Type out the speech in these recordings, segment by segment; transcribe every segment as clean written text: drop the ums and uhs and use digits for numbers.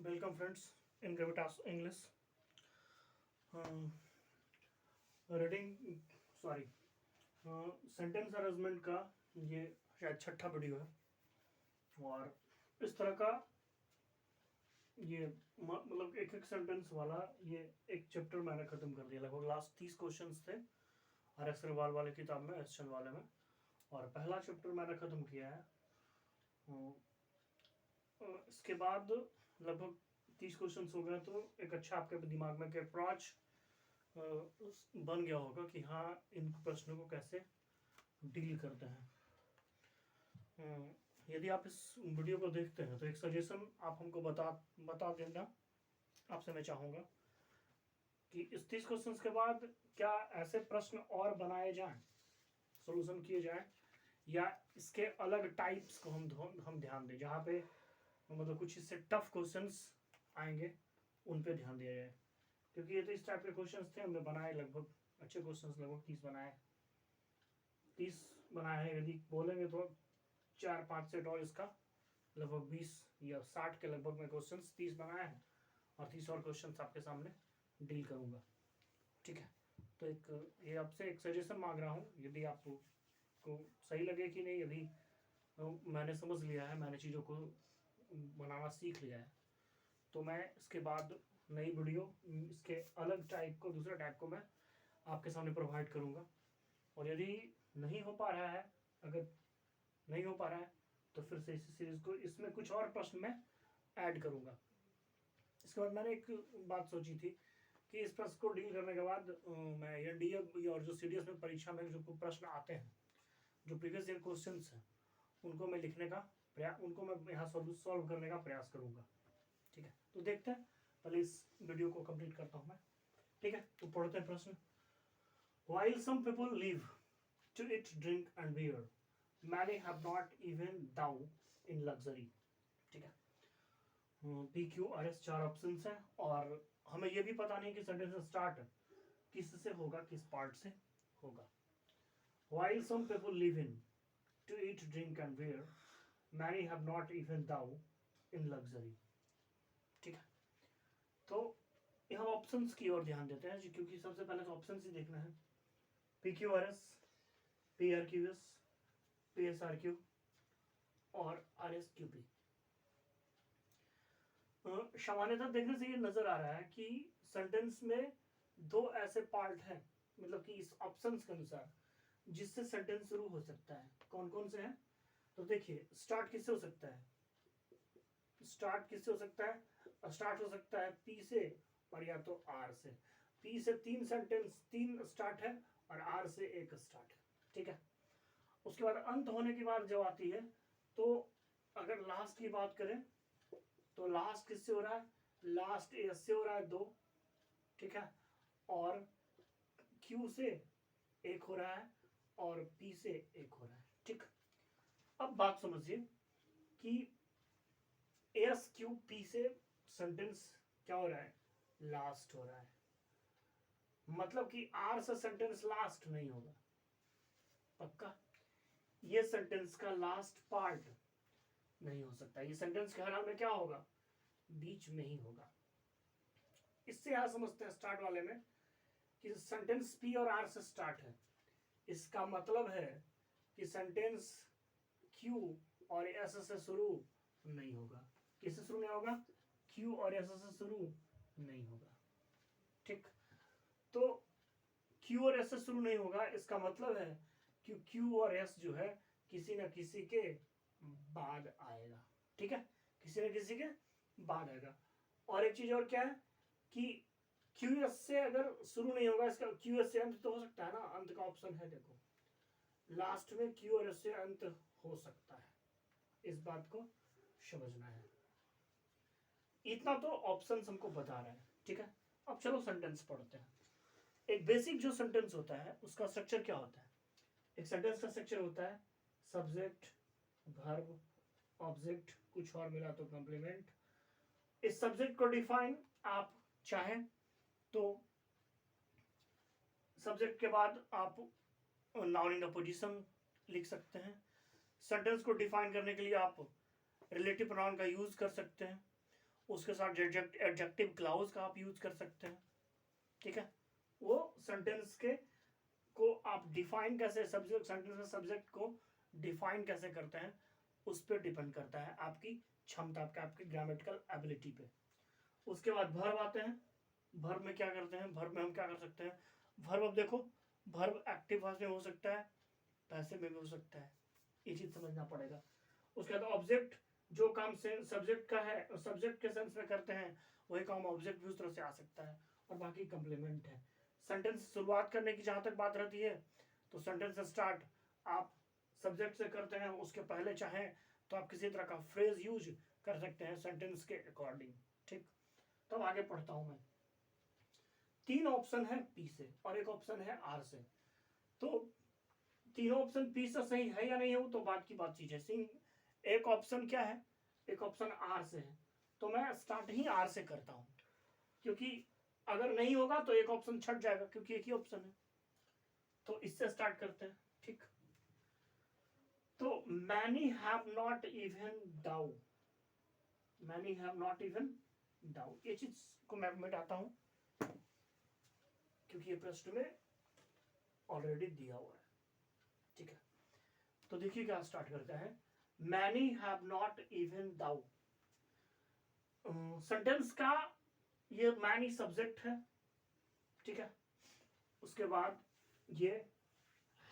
Welcome friends इन Gravitas English reading sorry sentence arrangement का ये शायद छठा वीडियो है और इस तरह का ये मतलब एक सेंटेंस वाला ये एक चैप्टर मैंने ख़त्म कर दिया। लगभग लास्ट 30 क्वेश्चंस थे आर एस अग्रवाल वाले किताब में, एस चंद वाले में, और पहला चैप्टर मैंने ख़त्म किया है। इसके बाद लगभग 30 क्वेश्चन हो गए तो एक अच्छा आपके दिमाग में एक अप्रोच बन गया होगा कि हाँ इन प्रश्नों को कैसे डील करते हैं। यदि आप इस वीडियो को देखते हैं तो एक सजेशन आप हमको बता देना आपसे मैं चाहूँगा कि इस 30 क्वेश्चंस के बाद क्या ऐसे प्रश्न और बनाए जाएं, सॉल्यूशन किए जाएं, या इसके अलग टाइप्स को हम ध्यान दें, जहाँ पे मतलब कुछ इससे टफ क्वेश्चंस आएंगे उन पे ध्यान दिया जाए। क्योंकि ये तो इस टाइप के क्वेश्चंस थे, हमने बनाए लगभग अच्छे क्वेश्चंस, लगभग 30 बनाए हैं। यदि बोलेंगे तो 4-5 सेट और इसका लगभग 20 या 60 के लगभग में क्वेश्चंस 30 बनाए हैं और 30 और क्वेश्चंस आपके सामने डील करूँगा। ठीक है, तो ये आपसे एक सजेशन मांग रहा हूँ। यदि आपको सही लगे कि नहीं, यदि मैंने समझ लिया है, मैंने चीज़ों को बनाना सीख लिया है, तो मैं इसके बाद नई वीडियो इसके अलग टाइप को, दूसरे टाइप को मैं आपके सामने प्रोवाइड करूँगा। और यदि नहीं हो पा रहा है, अगर नहीं हो पा रहा है तो फिर से इस सीरीज़ को इसमें कुछ और प्रश्न मैं ऐड करूँगा। इसके बाद मैंने एक बात सोची थी कि इस प्रश्न को डील करने के बाद मैं एनडीए और जो सीडीएस में परीक्षा में जो प्रश्न आते हैं, जो प्रीवियस ईयर क्वेश्चंस हैं, उनको मैं लिखने का उनको मैं यहाँ सॉल्व करने का प्रयास करूँगा। ठीक है, तो देखते हैं, पहले इस वीडियो को कंप्लीट करता हूँ मैं। ठीक है, तो पढ़ते हैं प्रश्न। While some people live to eat, drink and wear, many have not even thou in luxury. ठीक है, P Q R S 4 option हैं और हमें यह भी पता नहीं कि सेंटेंस स्टार्ट किस से होगा, किस पार्ट से होगा। While some people live in to eat, drink and wear, many have not even thou in luxury. ठीक है, तो हम ऑप्शंस की ओर ध्यान देते हैं, क्योंकि सबसे पहले तो ऑप्शंस ही देखना है। P Q R S, P R Q S, P S R Q और आर एस क्यू पी। सामान्यतः देखने से ये नजर आ रहा है कि सेंटेंस में दो ऐसे पार्ट हैं, मतलब कि इस ऑप्शंस के अनुसार जिससे सेंटेंस शुरू हो सकता है। कौन कौन से हैं? तो देखिए, स्टार्ट किससे हो सकता है? स्टार्ट किससे हो सकता है? स्टार्ट हो सकता है पी से और या तो आर से। पी से 3 स्टार्ट है और आर से 1 स्टार्ट है। ठीक है, उसके बाद अंत होने की बात जब आती है तो अगर लास्ट की बात करें तो लास्ट किससे हो रहा है? लास्ट एस से हो रहा है 2। ठीक है, और क्यू से 1 हो रहा है और पी से 1 हो रहा है। ठीक, अब बात समझिए कि एस क्यू पी से सेंटेंस क्या हो रहा है? लास्ट हो रहा है। मतलब कि आर से सेंटेंस लास्ट नहीं होगा, पक्का। ये सेंटेंस का लास्ट पार्ट नहीं हो सकता। ये सेंटेंस के हर हाल में क्या होगा? बीच में ही होगा। इससे यहां समझते हैं स्टार्ट वाले में कि सेंटेंस पी और आर से स्टार्ट है, इसका मतलब है कि सेंटेंस क्यू और एस से शुरू नहीं होगा। किससे शुरू नहीं होगा? क्यू और एस से शुरू नहीं होगा। ठीक, तो क्यू और एस से शुरू नहीं होगा, इसका मतलब है कि क्यू और एस जो है किसी न किसी के बाद आएगा। ठीक है, किसी न किसी के बाद आएगा। और एक चीज और क्या है कि क्यू एस से अगर शुरू नहीं होगा, इसका क्यू एस से अंत तो हो सकता है ना, अंत का ऑप्शन है। देखो, लास्ट में क्यू और एस से अंत हो सकता है, इस बात को समझना है। इतना तो ऑप्शन हमको बता रहा है। ठीक है, अब चलो सेंटेंस पढ़ते हैं। एक बेसिक जो सेंटेंस होता है उसका स्ट्रक्चर क्या होता है? एक सेंटेंस का स्ट्रक्चर होता है सब्जेक्ट, वर्ब, ऑब्जेक्ट, कुछ और मिला तो कंप्लीमेंट। इस सब्जेक्ट को डिफाइन आप चाहें तो सब्जेक्ट के बाद आप नाउन इन द पोजीशन लिख सकते हैं। सेंटेंस को डिफाइन करने के लिए आप रिलेटिव प्रोनाउन का यूज कर सकते हैं। उसके साथ एडजेक्टिव क्लाउज का आप यूज कर सकते हैं, ठीक है। वो सेंटेंस के को आप डिफाइन कैसे, सब्जेक्ट सेंटेंस में सब्जेक्ट को डिफाइन कैसे करते हैं उस पर डिपेंड करता है आपकी क्षमता, आपकी ग्रामेटिकल एबिलिटी पे। उसके बाद वर्ब आते हैं। वर्ब में क्या करते हैं, वर्ब में हम क्या कर सकते हैं, वर्ब अब देखो, वर्ब एक्टिव वॉइस में हो सकता है, पैसिव में भी हो सकता है, ये चीज समझना पड़ेगा। उसके बाद ऑब्जेक्ट, जो काम से सब्जेक्ट का है, सब्जेक्ट के सेंस में करते हैं वही काम ऑब्जेक्ट भी उस तरह से आ सकता है, और बाकी कंप्लीमेंट है। सेंटेंस शुरुआत करने की जहां तक बात रहती है, तो सेंटेंस स्टार्ट आप सब्जेक्ट से करते हैं, उसके पहले चाहें तो आप किसी तरह का फ्रेज यूज कर सकते हैं सेंटेंस के अकॉर्डिंग, ठीक। तो अब आगे पढ़ता हूं मैं। 3 ऑप्शन है पी से और 1 ऑप्शन है आर से। तो तीनों ऑप्शन पी से सही है या नहीं है वो तो बात की बात चीज है। एक ऑप्शन क्या है, एक ऑप्शन आर से है, तो मैं स्टार्ट ही आर से करता हूं, क्योंकि अगर नहीं होगा तो एक ऑप्शन छट जाएगा, क्योंकि एक ही ऑप्शन है। तो इससे स्टार्ट करते हैं, ठीक। तो मैनी हैव नॉट इवन डाउ, मैनी हैव नॉट इवन डाउ, ये चीज को मैं मिटाता हूं क्योंकि ये प्रश्न में ऑलरेडी दिया हुआ है, ठीक है। तो देखिए क्या स्टार्ट करता है, मैनी हैव नॉट इवन डाउ। सेंटेंस का ये मैनी सब्जेक्ट है, ठीक है। उसके बाद ये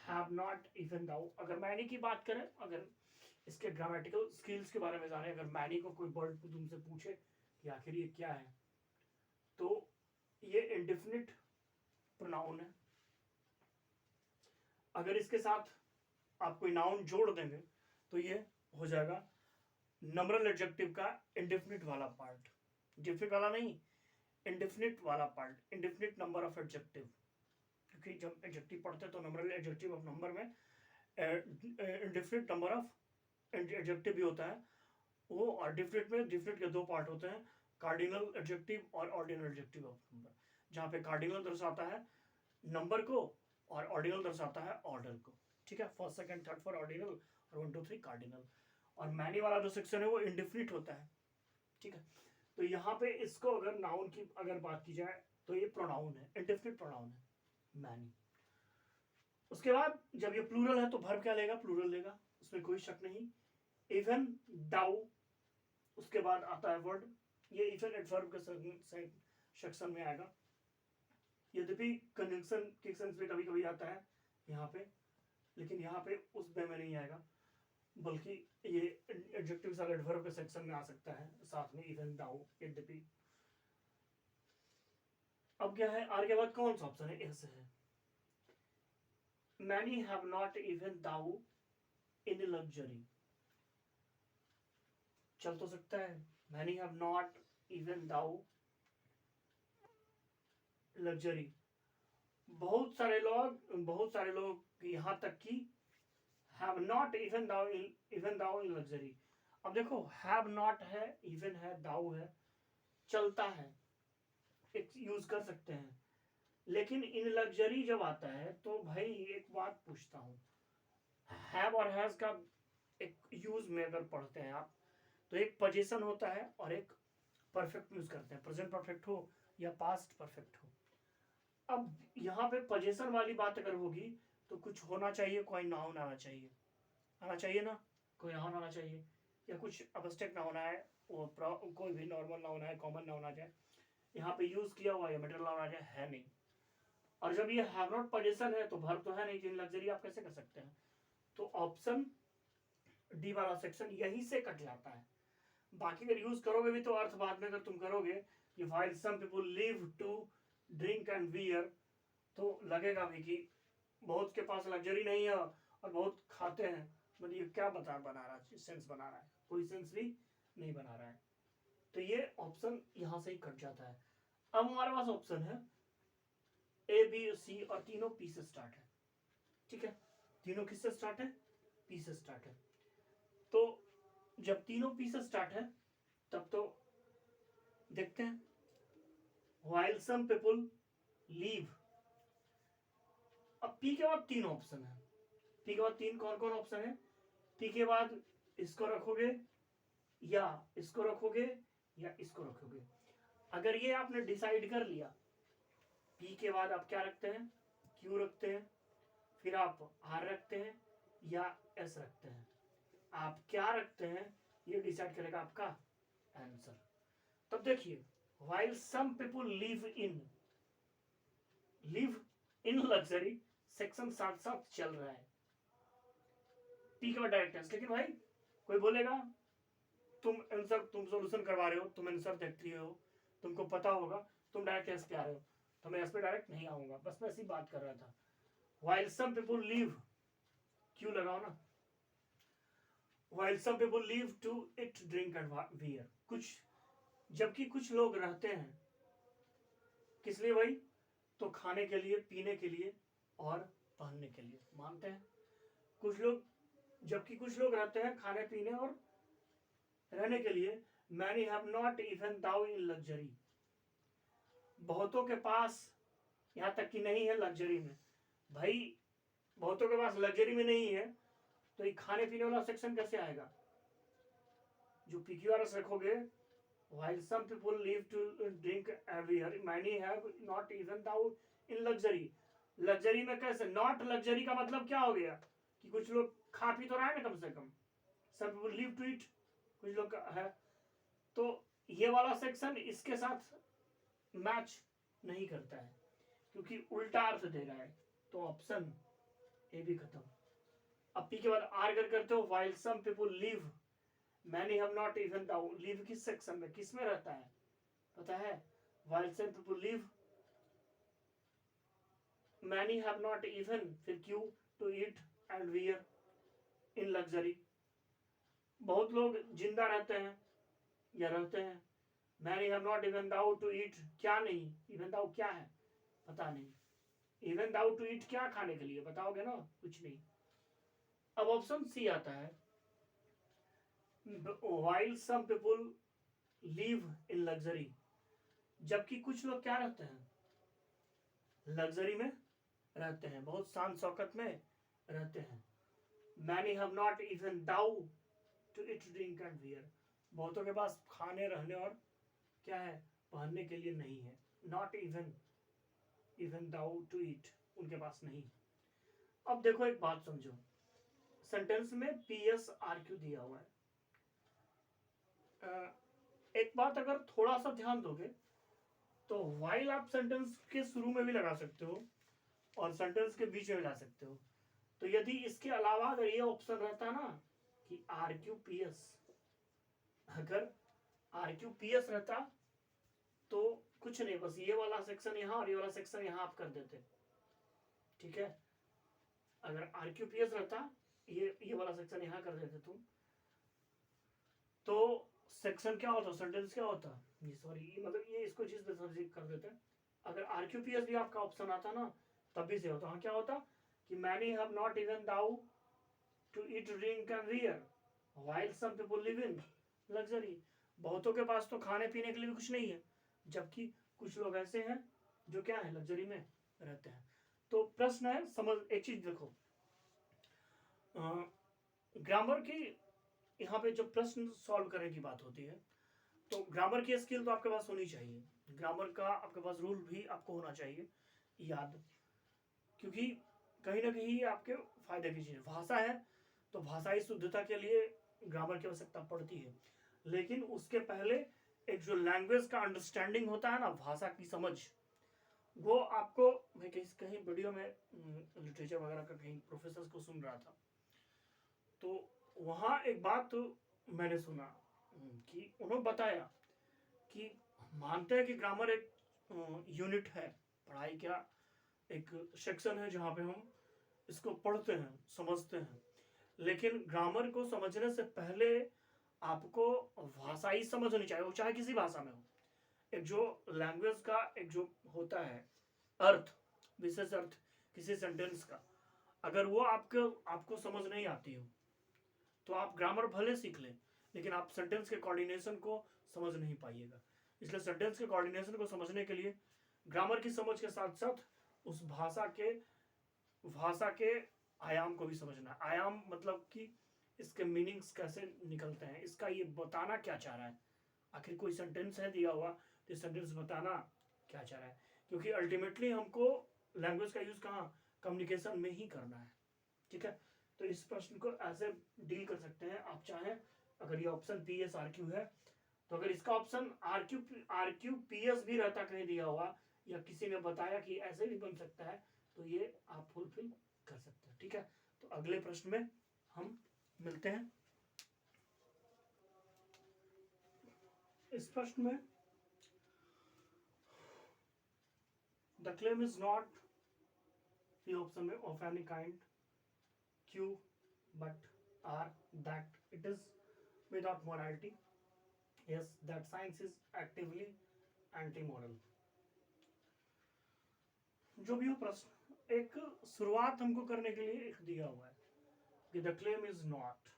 हैव नॉट इवन दाउ। अगर मैनी की बात करें, अगर इसके ग्रामेटिकल स्किल्स के बारे में जाने, अगर मैनी को कोई वर्ड तुमसे पूछे कि आखिर ये क्या है, तो ये इंडेफिनिट प्रोनाउन है। अगर इसके साथ आप कोई नाउन जोड़ देंगे तो ये हो जाएगा नंबरल एडजेक्टिव का इंडेफिनिट वाला पार्ट, डेफिनिट वाला नहीं, इंडेफिनिट वाला part, indefinite number of adjective. क्योंकि जब एडजेक्टिव पढ़ते हैं तो नंबरल एडजेक्टिव ऑफ नंबर में इंडेफिनिट नंबर ऑफ एडजेक्टिव भी होता है वो, और डिफिनिट में डिफिनिट के 2 पार्ट होते हैं, कार्डिनल एडजेक्टिव और ऑर्डिनल एडजेक्टिव ऑफ नंबर। जहाँ पे कार्डिनल दर्शाता है नंबर को और ऑर्डिनल दर्शाता है ऑर्डर को, ठीक है। First second third for ordinal और 1 2 3 कार्डिनल। और मैनी वाला जो सेक्शन है वो इंडेफिनिट होता है, ठीक है। तो यहाँ पे इसको अगर नाउन की अगर बात की जाए तो ये प्रोनाउन है, इंडेफिनिट प्रोनाउन है मैनी। उसके बाद जब ये प्लूरल है तो वर्ब क्या लेगा, प्लूरल लेगा, उसमें कोई शक नहीं। इवन डाउ, उसके बाद आता है वर्ड, ये इवन एडवर्ब के सेक्शन में आएगा। यद्यपि कंजंक्शन के सेंस में कभी कभी आता है यहाँ पे, लेकिन यहाँ पे उस वे में नहीं आएगा, बल्कि ये एडजेक्टिव साथ एडवर्ब के सेक्शन में आ सकता है साथ में इवन डाउ। यद्यपि अब क्या है, आर के बाद कौन सा ऑप्शन है, एस है। Many have not even thou in luxury, चल तो सकता है, many have not even thou luxury। बहुत सारे लोग यहां तक कि have not even thou in luxury। अब देखो have not है, even है, thou है, चलता है, एक यूज कर सकते हैं। लेकिन इन लग्जरी जब आता है तो भाई एक बात पूछता हूं, हैव और हैज का एक यूज में अगर पढ़ते हैं आप तो एक पोजीशन होता है और एक परफेक्ट यूज करते हैं, प्रेजेंट परफेक्ट हो या पास्ट परफेक्ट हो। अब यहाँ पे पोजीशन वाली बात अगर होगी तो कुछ होना चाहिए, कोई नाउन आना चाहिए, आना चाहिए ना, कोई नाउन आना चाहिए, या कुछ अबस्ट्रैक्ट नाउन है, वो कोई भी नॉर्मल नाउन है, कॉमन नाउन आ जाए, यहाँ पे यूज किया हुआ या मटेरियल नाउन आ जाए, है नहीं। और जब ये हैव नॉट पोजीशन है तो वर्ब तो है नहीं, जिन लग्जरी आप कैसे कर सकते हैं। तो ऑप्शन डी वाला सेक्शन यहीं से कट जाता है। बाकी अगर यूज करोगे भी तो अर्थ बाद में अगर तुम करोगे कि while some people live to drink and beer, तो लगेगा भी कि बहुत के पास लग्जरी नहीं है और बहुत खाते हैं, मतलब ये क्या बना रहा है, सेंस बना रहा है, कोई सेंस भी नहीं बना रहा है। तो ये ऑप्शन यहां से ही कट जाता है। अब हमारे पास ऑप्शन है ए बी सी और तीनों पी से स्टार्ट है, ठीक है। तीनों किससे स्टार्ट है, पी से स्टार्ट है। तो जब तीनों पी से स्टार्ट है तब तो देखते हैं, व्हाइल सम पीपल लीव। अब पी के बाद 3 ऑप्शन है, पी के बाद 3 कौन कौन ऑप्शन है, पी के बाद इसको रखोगे या इसको रखोगे या इसको रखोगे। अगर ये आपने डिसाइड कर लिया, पी के बाद आप क्या रखते हैं, क्यू रखते हैं, फिर आप आर रखते हैं या एस रखते हैं, आप क्या रखते हैं ये डिसाइड करेगा आपका आंसर। तब देखिए, while some people live in luxury, section साथ साथ चल रहा है, पी के बाद डायरेक्ट टेंस। लेकिन भाई कोई बोलेगा तुम आंसर, तुम सॉल्यूशन करवा रहे हो, तुम आंसर देखती हो, तुमको पता होगा, तुम डायरेक्ट टेंस पे आ रहे हो, तो मैं इस पे डायरेक्ट नहीं आऊंगा, बस मैं ऐसी बात कर रहा था। while some people live, क्यों लगाओ ना, while some people live to eat, drink and wear, कुछ, जबकि कुछ लोग रहते हैं किस लिए भाई, तो खाने के लिए, पीने के लिए और पहनने के लिए, मानते हैं कुछ लोग, जबकि कुछ लोग रहते हैं खाने पीने और रहने के लिए। many have not even thou in luxury, बहुतों के पास, यहाँ तक कि नहीं है लग्जरी में। भाई बहुतों के पास लग्जरी में नहीं है, तो ये खाने पीने वाला सेक्शन कैसे आएगा, जो PQRS रखोगे। while some people live to drink every year, many have not even thou in luxury, luxury में कैसे, नॉट लग्जरी का मतलब क्या हो गया कि कुछ लोग खा पी तो रहा है ना कम से कम, सब पीपल लिव टू इट, कुछ लोग है, तो ये वाला सेक्शन इसके साथ मैच नहीं करता है क्योंकि उल्टा अर्थ दे रहा है, तो ऑप्शन ए भी खत्म। अब पी के बाद आर अगर करते हो, while some people live, many have not even thou, live किस सेक्शन में, किस में रहता है पता है, while some people live, many have not even, फिर क्यों, to eat and wear in luxury, बहुत लोग जिंदा रहते हैं या रहते हैं। many have not even thou to eat, क्या नहीं, even thou क्या है पता नहीं, even thou to eat क्या खाने के लिए बताओगे ना, कुछ नहीं। अब ऑप्शन सी आता है, while some people live in luxury, जबकि कुछ लोग क्या रहते हैं, लग्जरी में रहते हैं, बहुत शान शौकत में रहते हैं। many have not even thou to eat, drink and wear, बहुतों के पास खाने, रहने और क्या है, पहनने के लिए नहीं है। not even thou to eat, उनके पास नहीं। अब देखो एक बात समझो, सेंटेंस में PSRQ दिया हुआ है। एक बात अगर थोड़ा सा ध्यान दोगे तो while आप सेंटेंस के शुरू में भी लगा सकते हो और सेंटेंस के बीच में भी ला सकते हो। तो यदि इसके अलावा अगर ये ऑप्शन रहता ना कि RQPS, अगर RQPS रहता तो कुछ नहीं, बस ये वाला सेक्शन यहाँ और ये वाला सेक्शन यहाँ आप कर देते, ठीक है। अगर RQPS रहता, ये वाला सेक्शन यहाँ कर देते तुम, तो सेक्शन क्या होता, सेंटेंस क्या होता, ये सॉरी मतलब ये इसको चीज पे समझ कर देते हैं। अगर RQPS भी आपका ऑप्शन आता ना तब भी से होता, हाँ क्या होता कि many have not even thou to eat, drink and wear, while some people live in luxury, बहुतों के पास तो खाने पीने के लिए भी कुछ नहीं है, जबकि कुछ लोग ऐसे हैं जो क्या है, लग्जरी में रहते हैं। तो प्रश्न है, समझ एक चीज देखो, ग्रामर की यहाँ पे जो प्रश्न सॉल्व करने की बात होती है, तो ग्रामर की स्किल तो आपके पास होनी चाहिए, ग्रामर का आपके पास रूल भी आपको होना चाहिए याद, क्योंकि कहीं ना कहीं आपके फायदे की चीज है। भाषा है तो भाषाई शुद्धता के लिए ग्रामर की आवश्यकता पड़ती है, लेकिन उसके पहले एक जो लैंग्वेज का अंडरस्टैंडिंग होता है ना, भाषा की समझ, वो आपको, मैं कहीं वीडियो में लिटरेचर वगैरह का कहीं प्रोफेसर को सुन रहा था, तो वहाँ एक बात तो मैंने सुना कि उन्होंने बताया कि मानते हैं कि ग्रामर एक यूनिट है, पढ़ाई का एक सेक्शन है जहाँ पे हम इसको पढ़ते हैं, समझते हैं, लेकिन ग्रामर को समझने से पहले आपको भाषा ही समझ होनी चाहिए, वो चाहे किसी भाषा में हो। एक जो लैंग्वेज का एक जो होता है अर्थ, विशेष अर्थ किसी सेंटेंस का, अगर वो आपको समझ नहीं आती हो तो आप ग्रामर भले सीख लें, लेकिन आप सेंटेंस के कोऑर्डिनेशन को समझ नहीं पाइएगा। इसलिए सेंटेंस के कोऑर्डिनेशन को समझने के लिए ग्रामर की समझ के साथ साथ उस भाषा के आयाम को भी समझना। आयाम मतलब कि इसके मीनिंग्स कैसे निकलते हैं, इसका ये बताना क्या चाह रहा है, आखिर कोई सेंटेंस है दिया हुआ तो सेंटेंस बताना क्या चाह रहा है, क्योंकि अल्टीमेटली हमको लैंग्वेज का यूज कहाँ, कम्युनिकेशन में ही करना है। ठीक है, तो इस प्रश्न को ऐसे डील कर सकते हैं आप चाहें। अगर ये option P S R Q है तो अगर इसका option R Q P S भी रहता कहीं दिया हुआ या किसी ने बताया कि ऐसे भी बन सकता है तो ये आप फुलफिल कर सकते हैं। ठीक है, तो अगले प्रश्न में हम मिलते हैं। इस प्रश्न में द क्लेम इज नॉट, ये ऑप्शन में of any kind, Q but R that it is without morality, yes that science is actively anti moral. जो भी हो प्रश्न, एक शुरुआत हमको करने के लिए एक दिया हुआ है कि द क्लेम इज नॉट।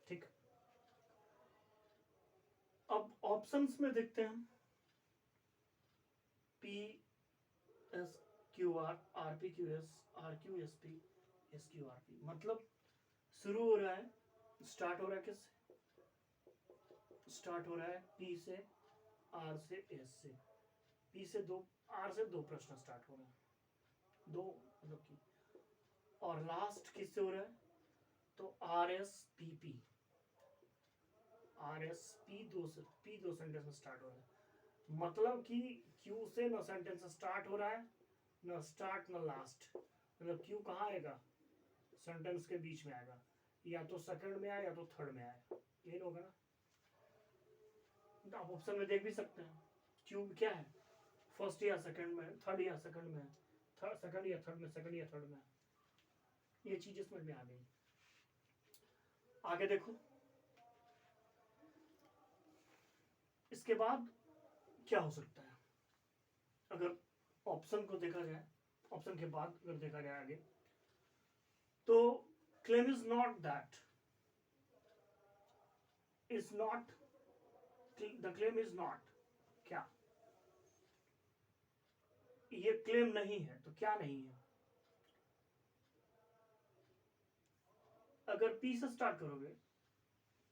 ठीक, अब ऑप्शंस में देखते हैं, P S Q R, R P Q S, R Q S P, S Q R P, मतलब शुरू हो रहा है, स्टार्ट हो रहा है किससे, स्टार्ट हो रहा है पी से, आर से, एस से, पी से दो, आर से दो प्रश्न स्टार्ट हो रहे हैं, दो मतलब की, और लास्ट किससे हो रहा है, तो R S P P, R S P दो से, पी दो सेंटेंस में स्टार्ट हो रहा है, मतलब कि क्यू से न सेंटेंस स्टार्ट हो रहा है न स्टार्ट न लास्ट, मतलब क्यू कहाँ आएगा, सेंटेंस के बीच में आएगा, या तो सेकंड में आए या तो थर्ड में आए, ये होगा ना। तो आप ऑप्शन में देख भी सकते हैं क्यू क्या है, फर्स्ट या सेकंड में, थर्ड या सेकंड में, थर्ड सेकंड या थर्ड में, सेकंड या थर्ड में, ये चीज समझ में आ गई। आगे देखो, इसके बाद क्या हो सकता है, अगर ऑप्शन को देखा जाए, ऑप्शन के बाद अगर देखा जाए आगे, तो claim is not that, is not, the claim is not, क्या ये क्लेम नहीं है, तो क्या नहीं है, अगर पी से स्टार्ट करोगे,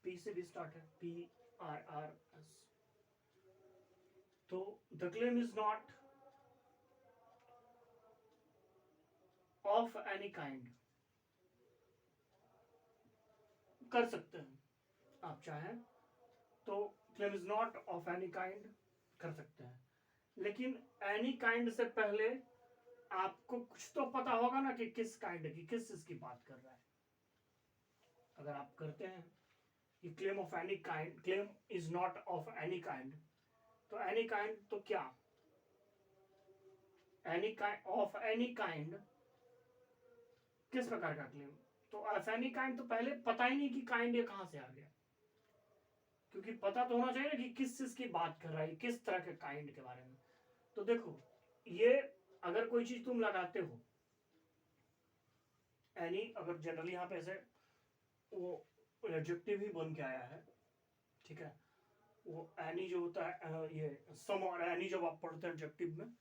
पी से भी स्टार्ट है, पी आर आर एस, तो the claim is not of any kind, कर सकते हैं आप चाहें तो claim is not of any kind कर सकते हैं, लेकिन एनी काइंड से पहले आपको कुछ तो पता होगा ना कि किस काइंड की, किस चीज की बात कर रहा है। अगर आप करते हैं कि claim of any kind, claim is not of any kind, तो एनी काइंड तो क्या, any kind, of any kind किस प्रकार का क्लेम, तो ऑफ एनी काइंड तो पहले पता ही नहीं कि काइंड ये कहां से आ गया, क्योंकि पता तो होना चाहिए ना कि किस चीज की बात कर रहा है, किस तरह के काइंड के बारे में। तो देखो, ये अगर कोई चीज तुम लगाते हो, एनी अगर जनरली यहां पे ऐसे वो एडजेक्टिव ही बन के आया है, ठीक है, वो एनी जो होता है, ये सम और एनी जब आप पढ़ते हैं एडजेक्टिव में,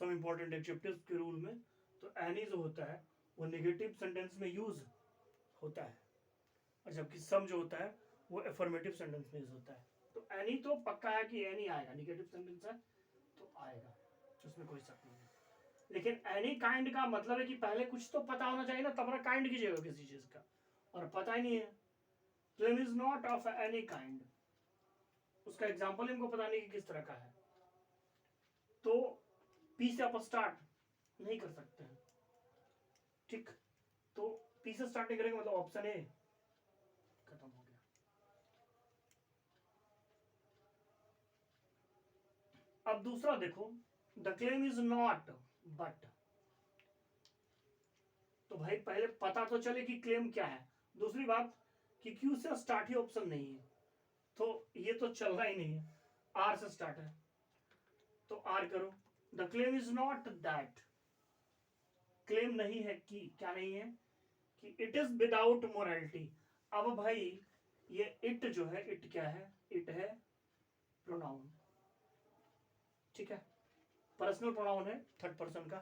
सम इंपॉर्टेंट एडजेक्टिव्स के रूल में, तो एनी जो होता है वो नेगेटिव सेंटेंस में यूज होता है, और जबकि सम जो होता है वो एफर्मेटिव सेंटेंस में यूज होता है। तो एनी तो पक्का है कि एनी आएगा, नेगेटिव सेंटेंस है तो आएगा, उसमें कोई शक नहीं है। लेकिन एनी काइंड का मतलब है कि पहले कुछ तो पता होना चाहिए ना, तब ना काइंड कीजिएगा किसी चीज का, और पता ही नहीं है। Claim is not of any kind, उसका एग्जाम्पल हमको पता नहीं कि किस तरह का है, तो पी से आप स्टार्ट नहीं कर सकते हैं। ठीक, तो पी से स्टार्ट नहीं करेंगे मतलब ऑप्शन ए खत्म हो गया। अब दूसरा देखो, the claim is not but, तो भाई पहले पता तो चले कि क्लेम क्या है, दूसरी बात कि क्यू से स्टार्ट ही ऑप्शन नहीं है, तो ये तो चल रहा ही नहीं है, आर से स्टार्ट है तो आर करो, the claim is not that, claim नहीं है कि, क्या नहीं है कि इट इज विदाउट मोरालिटी। अब भाई ये इट जो है, इट क्या है, इट है प्रोनाउन, ठीक है, पर्सनल प्रोनाउन है, थर्ड पर्सन का,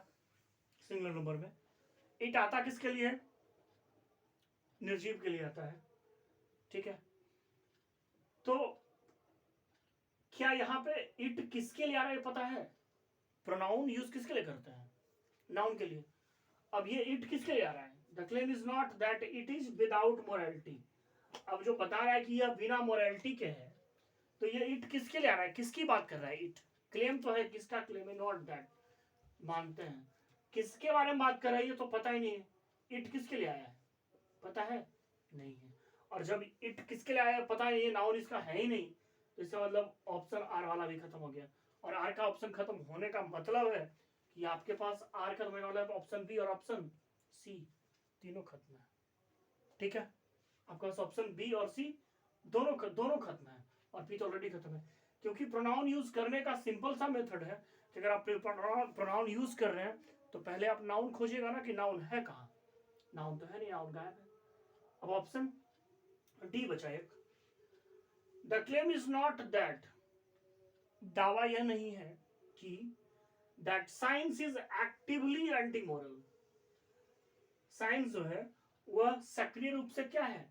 सिंगुलर नंबर में। इट आता किसके लिए है, निर्जीव के लिए आता है, ठीक है। तो क्या यहाँ पे इट किसके लिए आ रहा है पता है? प्रोनाउन यूज किसके लिए करते हैं? नाउन के लिए। अब ये इट किसके लिए आ रहा है? The claim is not that it is without morality. अब जो बता रहा है कि यह बिना मोरालिटी के है, तो ये इट किसके लिए आ रहा है? किसकी बात कर रहा है? इट क्लेम तो है, किसका क्लेम है? नॉट दैट, मानते हैं। किसके बारे में बात कर रहा है ये तो पता ही नहीं है। इट किसके लिए आया है पता है? नहीं है। और जब इट किसके लिए आया है पता नहीं है, नाउन इसका है ही नहीं, तो इसका मतलब ऑप्शन आर वाला भी खत्म हो गया। और आर का ऑप्शन खत्म होने का मतलब है कि आपके पास आर खत्म होने वाला है, ऑप्शन बी और ऑप्शन सी तीनों खत्म है। ठीक है, आपके पास ऑप्शन बी और सी दोनों खत्म है, और पी तो ऑलरेडी खत्म है। क्योंकि प्रोनाउन यूज करने का सिंपल सा मेथड है कि अगर आप प्रोनाउन यूज कर रहे हैं तो पहले आप नाउन खोजिएगा ना कि नाउन है कहाँ। नाउन तो है नहीं, नाउन गायब है। अब ऑप्शन डी बचा एक, the claim is not that, दावा यह नहीं है कि that science is actively anti moral. Science जो है वह सक्रिय रूप से क्या है?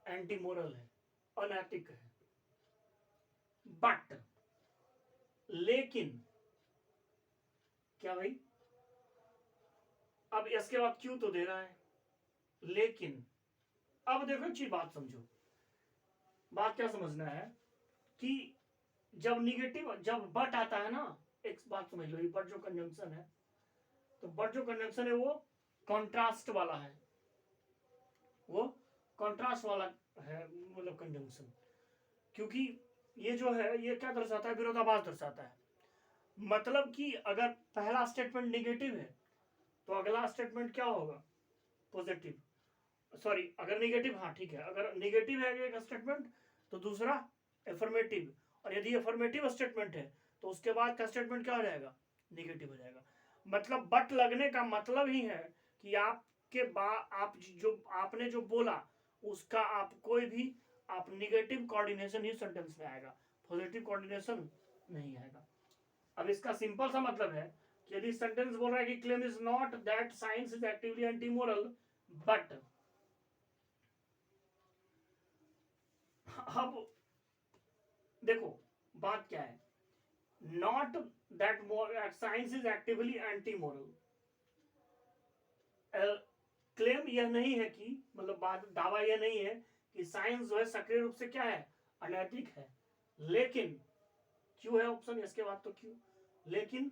एंटी मोरल है, अनैतिक है। बट, लेकिन, क्या भाई? अब इसके बाद क्यों तो दे रहा है, लेकिन अब देखो अच्छी बात समझो। बात क्या समझना है कि जब निगेटिव, जब बट आता है ना, एक बात समझ लो, ये बट जो कंजंक्शन है, तो बट जो कंजंक्शन है वो कॉन्ट्रास्ट वाला है, वो कॉन्ट्रास्ट वाला है, मतलब कंजंक्शन। क्योंकि ये जो है ये क्या दर्शाता है? विरोधाभास दर्शाता है। मतलब कि अगर पहला स्टेटमेंट निगेटिव है तो अगला स्टेटमेंट क्या होगा? पॉजिटिव। सॉरी, अगर निगेटिव, हाँ ठीक है, अगर निगेटिव है एक स्टेटमेंट तो दूसरा एफर्मेटिव, और यदि एफर्मेटिव स्टेटमेंट है तो उसके बाद का स्टेटमेंट क्या हो जाएगा? निगेटिव हो जाएगा। मतलब बट लगने का मतलब ही है कि आपके आप जो आपने जो बोला उसका आप कोई भी आप निगेटिव कोऑर्डिनेशन ही सेंटेंस में आएगा, पॉजिटिव कोऑर्डिनेशन नहीं आएगा। अब इसका सिंपल सा मतलब है कि यदि सेंटेंस बोल रहा है कि claim is not that science is actively anti moral, but, अब देखो बात क्या है, not that science is actively anti moral. Claim यह नहीं है कि, मतलब बात दावा यह नहीं है कि साइंस जो है सक्रिय रूप से क्या है? अनैतिक है। लेकिन क्यों है ऑप्शन, इसके बाद तो क्यों, लेकिन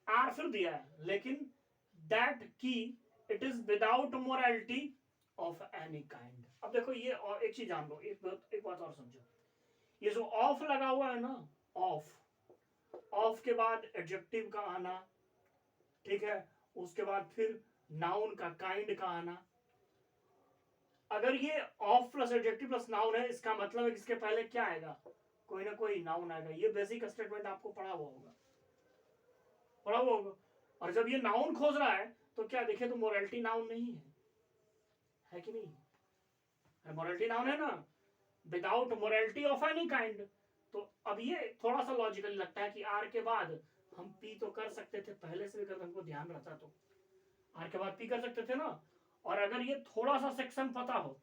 आर फिर दिया है, लेकिन दैट की it is without morality of any kind. अब देखो ये और एक चीज जान लो, एक बात और समझो, ये जो ऑफ लगा हुआ है ना, ऑफ के बाद एडजेक्टिव का आना, ठीक है, उसके बाद फिर नाउन का काइंड का आना। अगर ये of plus adjective plus noun है, इसका मतलब है कि इसके पहले क्या आएगा? कोई ना कोई नाउन आएगा। ये बेसिक स्टेटमेंट आपको पढ़ा हुआ होगा। और जब ये नाउन खोज रहा है तो क्या देखे, तो मोरालिटी नाउन नहीं है कि नहीं? मोरालिटी नाउन है ना, without morality of any kind. तो अब ये थोड़ा सा लॉजिकल लगता है कि आर के बाद हम पी तो कर सकते थे, पहले से भी कर, हमको ध्यान रहता तो आर के बाद पी कर सकते थे ना। और अगर ये थोड़ा सा सेक्शन पता हो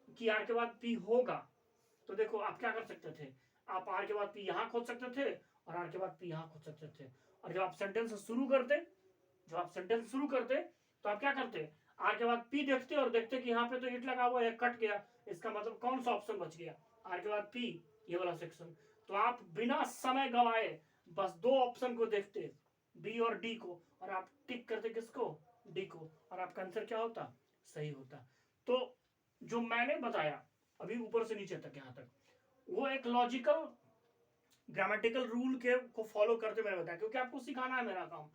कि आर के बाद पी होगा, तो देखो आप क्या कर सकते थे, आप आर के बाद पी यहां खोज सकते थे और आर के बाद पी यहां खोज सकते थे। और जब आप सेंटेंस शुरू करते तो आप क्या करते, आर के बाद पी देखते और देखते कि यहाँ पे तो इट लगा हुआ है, कट गया, इसका मतलब कौन सा ऑप्शन बच गया? आर के बाद पी, ये वाला सेक्शन। तो आप बिना समय गवाए बस दो ऑप्शन को देखते, बी और डी को, और आप टिक करते किसको? डी को, और आपका आंसर क्या होता? सही होता। तो जो मैंने बताया अभी ऊपर से नीचे तक यहाँ तक, वो एक लॉजिकल ग्रामेटिकल रूल के को फॉलो करते मैंने बताया, क्योंकि आपको सिखाना है, मेरा काम।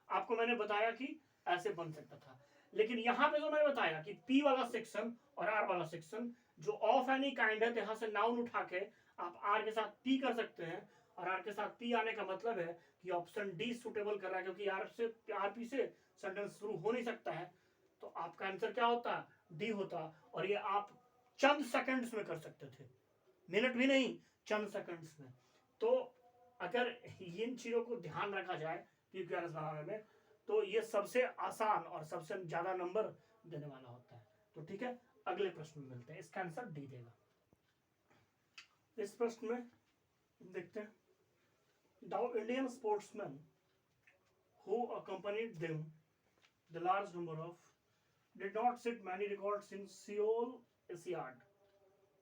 आपको मैंने बताया कि ऐसे बन सकता था, लेकिन यहाँ पे जो मैंने बताया कि पी वाला सेक्शन और आर वाला सेक्शन जो ऑफ एनी काइंड है, तो यहाँ से नाउन उठा के आप आर के साथ पी कर सकते हैं, और आर के साथ पी आने का मतलब है कि ऑप्शन डी सुटेबल कर रहा है, क्योंकि आर पी से सेंटेंस शुरू हो नहीं सकता है। तो आपका आंसर क्या होता? डी होता। और ये आप चंद सेकंड्स में कर सकते थे, मिनट भी नहीं, चंद सेकंड्स में। तो अगर इन चीजों को ध्यान रखा जाए PQRS बनाने में, तो ये सबसे आसान और सबसे ज्यादा नंबर देने वाला होता है। तो ठीक है, अगले प्रश्न में मिलते हैं। इसका आंसर डी देगा। इस प्रश्न में देखते हैं, the Indian sportsmen who accompanied them, the large number of, did not set many records in Seoul Olympiad.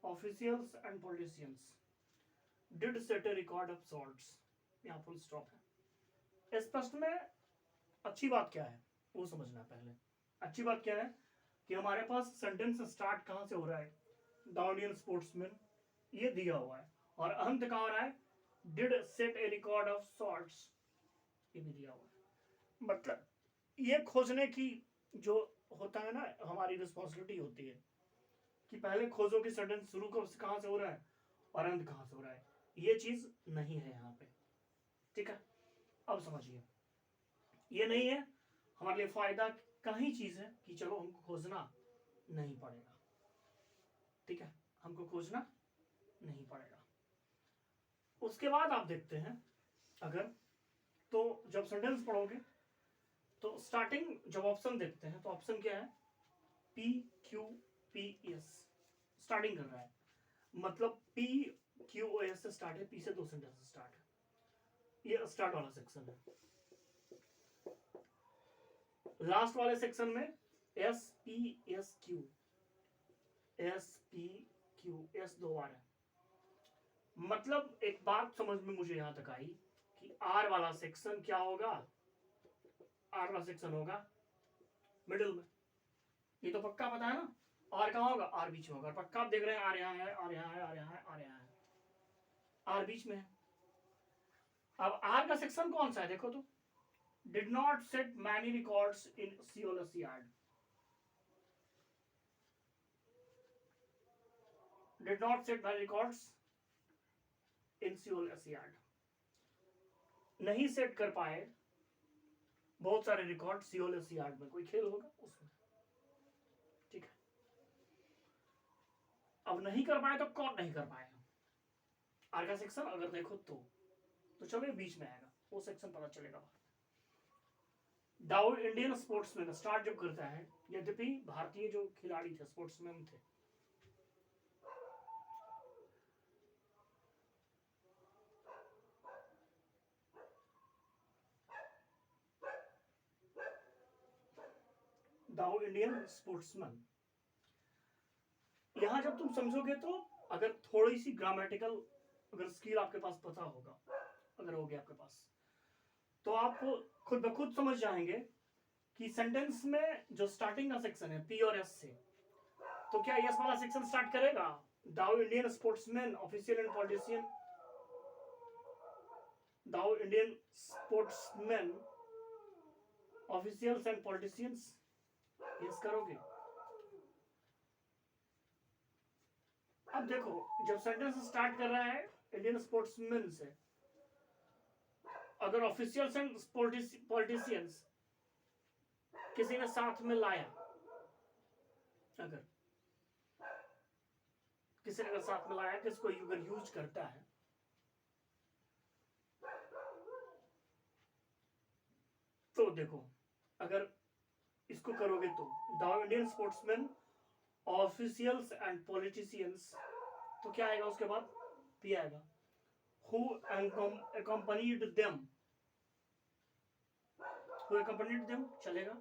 Officials and politicians did set a record of sorts. यहाँ फुल स्टॉप है। इस प्रश्न में अच्छी बात क्या है वो समझना। पहले अच्छी बात क्या है कि हमारे पास सेंटेंस स्टार्ट कहाँ से हो रहा है, द इंडियन स्पोर्ट्समैन, ये दिया हुआ है, और अंत कहाँ हो रहा है, did set a record of sorts, ये भी दिया हुआ है। मतलब ये खोजने की जो होता है ना हमारी रिस्पॉन्सिबिलिटी होती है कि पहले खोजो कि सेंटेंस शुरू कहाँ से हो रहा है और अंत कहाँ से हो रहा है। ये चीज नहीं है यहाँ पे, ठीक है। अब समझिए, ये नहीं है हमारे लिए फायदा का ही चीज है कि चलो हमको खोजना नहीं पड़ेगा, ठीक है, हमको खोजना नहीं पड़ेगा। उसके बाद आप देखते हैं, अगर तो जब सेंटेंस पढ़ोगे तो स्टार्टिंग जब ऑप्शन देखते हैं तो ऑप्शन क्या है, P Q P S, starting कर रहा है, मतलब पी क्यू एस से स्टार्ट है, पी से दो सेंटेंस स्टार्ट है, ये स्टार्ट वाला सेक्शन है। लास्ट वाले सेक्शन में S P S Q, S P Q S दो बार है। मतलब एक बात समझ में मुझे यहां तक आई कि आर वाला सेक्शन क्या होगा, आर वाला सेक्शन होगा मिडिल में, ये तो पक्का पता है ना। आर कहाँ होगा, आर बीच में होगा, पक्का आप देख रहे हैं, आर यहाँ है, आर यहाँ है, आर यहाँ है, आर यहाँ है, आर बीच में है। अब आर का सेक्शन कौन सा है देखो तो, did not set many records in Seoul olympiad, did not set many records in Seoul olympiad, नहीं सेट कर पाए बहुत सारे रिकॉर्ड सियोल ओलंपियाड में, कोई खेल होगा उसमें, ठीक है। अब नहीं कर पाए तो कौन नहीं कर पाए, आर का सेक्शन अगर देखो तो चलो बीच में आएगा, वो सेक्शन पता चलेगा। दाऊ इंडियन स्पोर्ट्समैन स्टार्ट जब करता है, यद्यपि भारतीय जो खिलाड़ी थे स्पोर्ट्समैन थे, दाऊ इंडियन स्पोर्ट्समैन, यहां जब तुम समझोगे तो अगर थोड़ी सी ग्रामेटिकल अगर स्किल आपके पास पता होगा, अगर हो गया आपके पास, तो आप खुद ब खुद समझ जाएंगे कि सेंटेंस में जो स्टार्टिंग का सेक्शन है पी और एस से, तो क्या एस वाला सेक्शन स्टार्ट करेगा, though Indian sportsman official and politician, though Indian sportsman officials and politicians, yes करोगे। अब देखो जब सेंटेंस स्टार्ट कर रहा है इंडियन स्पोर्ट्समैन से, अगर ऑफिशियल्स एंड पॉलिटिशियंस किसी ने साथ में लाया, अगर किसी ने अगर साथ में लाया, किसको अगर यूज करता है, तो देखो अगर इसको करोगे तो the Indian sportsman officials and politicians, तो क्या आएगा उसके बाद, पी आएगा, who accompanied them, who accompanied them, चलेगा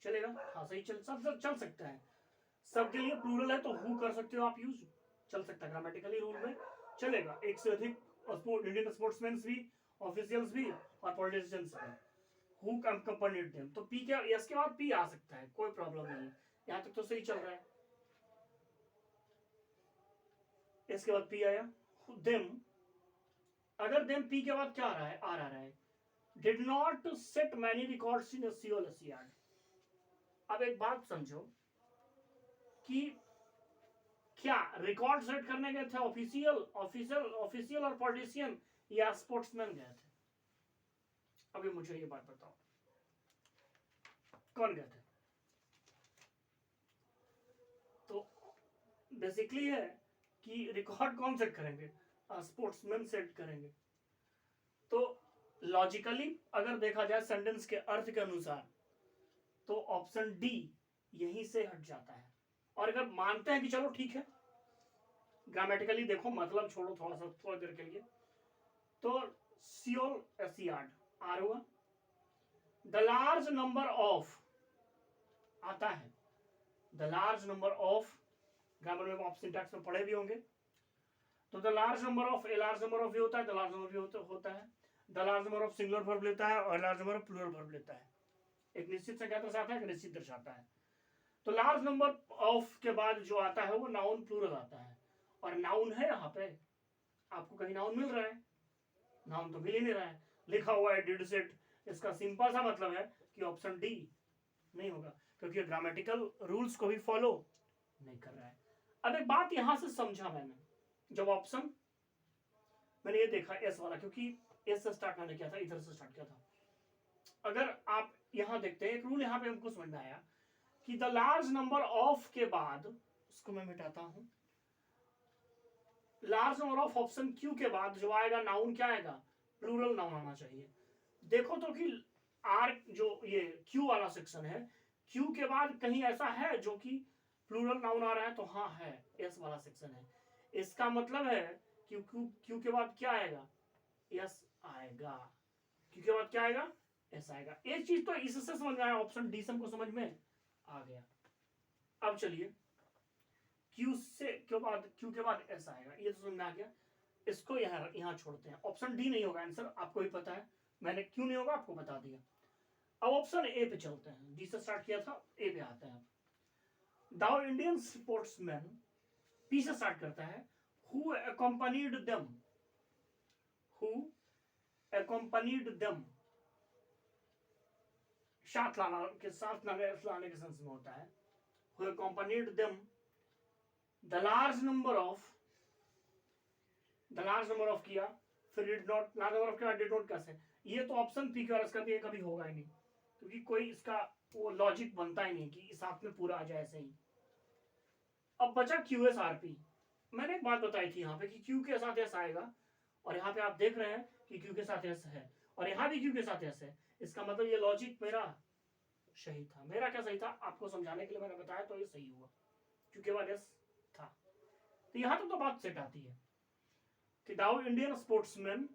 चलेगा, हाँ सही, सब चल सकता है, सबके लिए प्लूरल है तो हु कर सकते हो आप यूज, चल सकता है, ग्रामेटिकली रूल में चलेगा, एक से अधिक इंडियन स्पोर्ट्समैन भी, ऑफिशियल्स भी और पॉलिटिशियंस भी, हु accompanied them, तो पी क्या, एस के बाद पी आ सकता है, कोई प्रॉब्लम नहीं है, यहां तक तो सही चल रहा है। इसके बाद पी आया, देम, अगर देम पी के बाद क्या आ रहा है, आर आ रहा है, did not set many records in Seoul olympiad. अब एक बात समझो कि क्या रिकॉर्ड सेट करने गए थे ऑफिशियल और पॉलिटिशियन या स्पोर्ट्समैन गए थे, अभी मुझे ये बात बताओ कौन गए थे। तो बेसिकली है कि रिकॉर्ड कौन सेट करेंगे, स्पोर्ट्समैन सेट करेंगे। तो लॉजिकली अगर देखा जाए सेंटेंस के अर्थ के अनुसार तो ऑप्शन डी यहीं से हट जाता है, और अगर मानते हैं कि चलो ठीक है ग्रामेटिकली देखो, मतलब छोड़ो थोड़ा सा, थोड़ी देर के लिए। तो सियोल एसियाड आर हुआ। द लार्ज नंबर ऑफ आता है, the large number of, grammar में आप सिंटैक्स में पढ़े भी होंगे। तो the large number of, a large number of भी होता है, द लार्ज नंबर भी होता है। The large number of singular verb लेता है और large number of plural verb लेता है। एक निश्चित संख्या दर्शाता है, एक निश्चित दर्शाता है। तो लार्ज नंबर ऑफ के बाद जो आता है वो नाउन प्लूरल आता है, और नाउन है यहाँ पे, आपको कहीं नाउन मिल रहा है? नाउन तो मिल ही नहीं रहा है, लिखा हुआ है डिड सेट। इसका सिंपल सा मतलब है कि ऑप्शन डी नहीं होगा, क्योंकि ग्रामेटिकल रूल्स को भी फॉलो नहीं कर रहा है। अब एक बात यहां से समझा मैंने, जब ऑप्शन मैंने ये देखा एस वाला, क्योंकि एस से स्टार्ट मैंने किया था, इधर से स्टार्ट किया था। अगर आप यहां देखते हैं, एक रूल यहां पे हमको समझ में आया कि द लार्ज नंबर ऑफ के बाद, उसको मैं मिटाता हूं, large number of option Q के बाद जो आएगा नाउन क्या आएगा? प्लूरल नाउन आना चाहिए। देखो तो कि आर जो ये क्यू वाला सेक्शन है, क्यू के बाद कहीं ऐसा है जो कि प्लूरल नाउन आ रहा है? तो हाँ है, एस वाला सेक्शन है। इसका मतलब है क्यू क्यू क्यू के बाद क्या आएगा? एस आएगा। क्यू के बाद क्या आएगा? एस आएगा। एक चीज तो इससे समझ में आया, ऑप्शन डी से समझ में आ गया। अब चलिए, क्यू के बाद एस आएगा, ये तो समझ में आ गया। इसको यहाँ छोड़ते हैं, ऑप्शन डी नहीं होगा आंसर, आपको भी पता है। मैंने क्यों नहीं होगा आपको बता दिया। अब ऑप्शन ए पे चलते हैं, डी से स्टार्ट किया था, ए पे आते हैं। दाउ इंडियन स्पोर्ट्समैन, पी से स्टार्ट करता है। Who accompanied them, who accompanied them, साथ लाने के सेंस में होता है। Who accompanied them, the large number of किया, फिर did not, large number of के बाद डिड नॉट कैसे? ये तो ऑप्शन पी का, इसका भी कभी होगा ही नहीं, क्योंकि कोई इसका वो लॉजिक बनता ही नहीं कि साथ में पूरा आ जाए ऐसे ही। अब बचा क्यू एस आर पी। मैंने एक बात बताई थी यहाँ पे कि क्यू के साथ एस आएगा, और यहाँ पे आप देख रहे हैं कि क्यू के साथ एस है, और यहाँ भी क्यू के साथ एस है। इसका मतलब ये लॉजिक मेरा सही था। मेरा क्या सही था आपको समझाने के लिए मैंने बताया, तो ये सही हुआ, क्यू के बाद एस था। तो यहाँ तक तो बात सेट आती है कि दाउ इंडियन स्पोर्ट्समैन,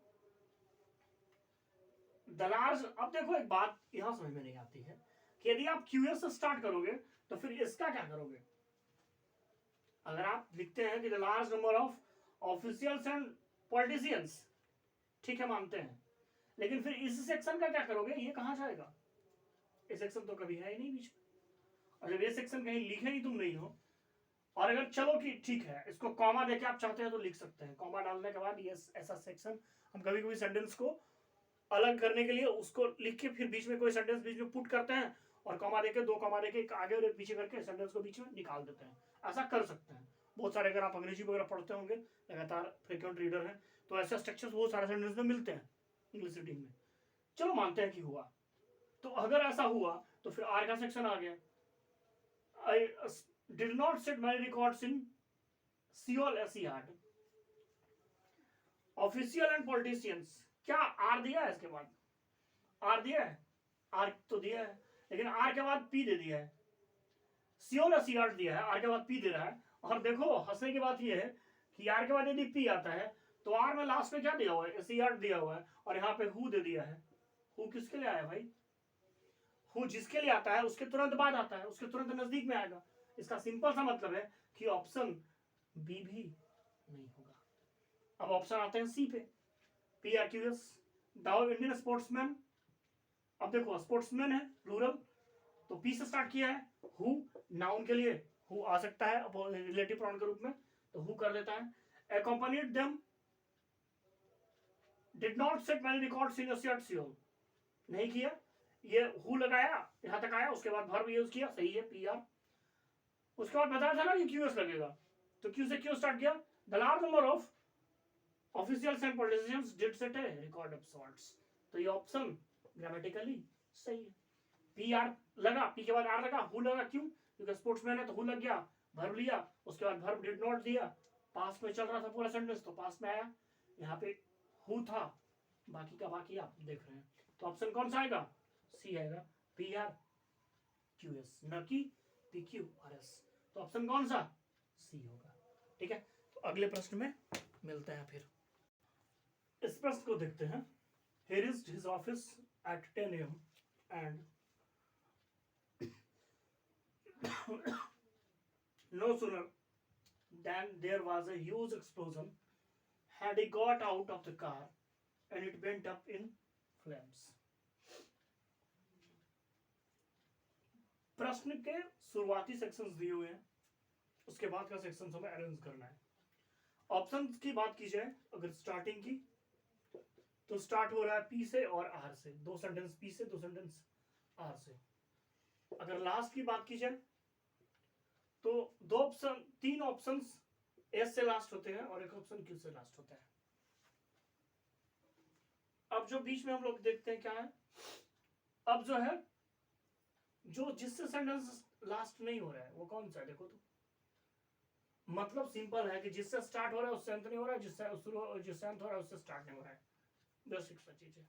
द लार्ज। अब देखो एक बात यहां समझ में नहीं आती है कि यदि आप क्यूएस से स्टार्ट करोगे तो फिर इसका क्या करोगे? अगर आप लिखते हैं कि the large number of officials and politicians, ठीक है मानते हैं, लेकिन फिर इस सेक्शन का क्या करोगे? ये कहां जाएगा? ये सेक्शन तो कभी है ही नहीं बीच में, और जब ये सेक्शन कहीं लिखे ही तुम नहीं हो, और अगर चलो कि ठीक है इसको कॉमा देके आप चाहते हैं तो लिख सकते हैं, कॉमा डालने के बाद ये ऐसा सेक्शन, हम कभी कभी सेंटेंस को अलग करने के लिए उसको लिख के फिर बीच में कोई सेंटेंस बीच में पुट करते हैं, और कॉमा देके, दो कॉमा देके आगे और पीछे करके सेंटेंस को बीच में निकाल देते हैं। ऐसा कर सकते हैं बहुत सारे, अगर आप अंग्रेजी वगैरह पढ़ते होंगे, लगातार फ्रीक्वेंट रीडर हैं, तो ऐसे स्ट्रक्चर्स बहुत सारे सेंटेंस में मिलते हैं इंग्लिश रीडिंग में। चलो मानते हैं कि हुआ, तो अगर ऐसा हुआ तो फिर आर का सेक्शन आ गया। I did not set my records in Seoul Asiad, official and politicians, क्या आर दिया है? इसके बाद आर दिया है, आर तो दिया है, लेकिन आर के बाद पी दे दिया है। सियोल एसियाड दिया है, आर के बाद पी दे रहा है। और देखो हंसने की बात यह है कि आर के बाद यदि पी आता है तो आर में लास्ट में क्या दिया हुआ है? एसियाड दिया हुआ है, और यहाँ पे हु दे दिया है। हु किसके लिए आया भाई? हु जिसके लिए आता है उसके तुरंत बाद आता है, उसके तुरंत नजदीक में आएगा। इसका सिंपल सा मतलब है कि ऑप्शन बी भी नहीं होगा। अब ऑप्शन आते हैं सी पे, पी आर क्यू एस, दाउ इंडियन स्पोर्ट्समैन। अब देखो स्पोर्ट्समैन है प्लूरल, तो पी से स्टार्ट किया है। हु नाउन के लिए हु आ सकता है रिलेटिव प्रोनाउन के रूप में, तो हु कर देता है। accompanied them, did not set many records in Siol, नहीं किया, ये हु लगाया, यहां तक आया, उसके बाद वर्ब यूज किया, सही है पी आर। उसके बाद बताया था ना कि क्यू एस लगेगा, तो क्यू से क्यों स्टार्ट किया? The large number of officials and politicians did set a record of sorts, तो ये ऑप्शन ग्रामेटिकली सही है। पी आर लगा, पी के बाद आर लगा, हु लगा, क्यों? क्योंकि स्पोर्ट्समैन है तो हु लग गया, वर्ब लिया, उसके बाद वर्ब डिड नॉट दिया, पास में चल रहा था पूरा सेंटेंस तो पास में आया, यहाँ पे हु था, बाकी का बाकी आप देख रहे हैं। तो ऑप्शन कौन सा आएगा? सी आएगा, पी आर क्यू एस, न कि पी क्यू आर एस। तो ऑप्शन कौन सा? सी होगा। ठीक है, तो अगले प्रश्न में मिलते हैं फिर। इस प्रश्न को देखते हैं। He reached his office at 10 a.m. and no sooner than there was a huge explosion had he got out of the car and it went up in flames. प्रश्न के शुरुआती सेक्शंस दिए हुए हैं, उसके बाद का सेक्शन हमें अरेंज करना है। ऑप्शंस की बात की जाए अगर स्टार्टिंग की, तो स्टार्ट हो रहा है पी से और आर से, दो सेंटेंस पी से, दो सेंटेंस आर से। अगर लास्ट की बात की जाए तो दो ऑप्शन, तीन ऑप्शंस एस से लास्ट होते हैं और एक ऑप्शन क्यू से लास्ट होता है। अब जो बीच में हम लोग देखते हैं क्या है, अब जो है जो जिससे सेंटेंस लास्ट नहीं हो रहा है वो कौन सा है, देखो तो मतलब सिंपल है कि जिससे स्टार्ट हो रहा है उससे अंत नहीं हो रहा है, जिससे अंत हो रहा है उससे स्टार्ट नहीं हो रहा है। बेसिक सा चीज है,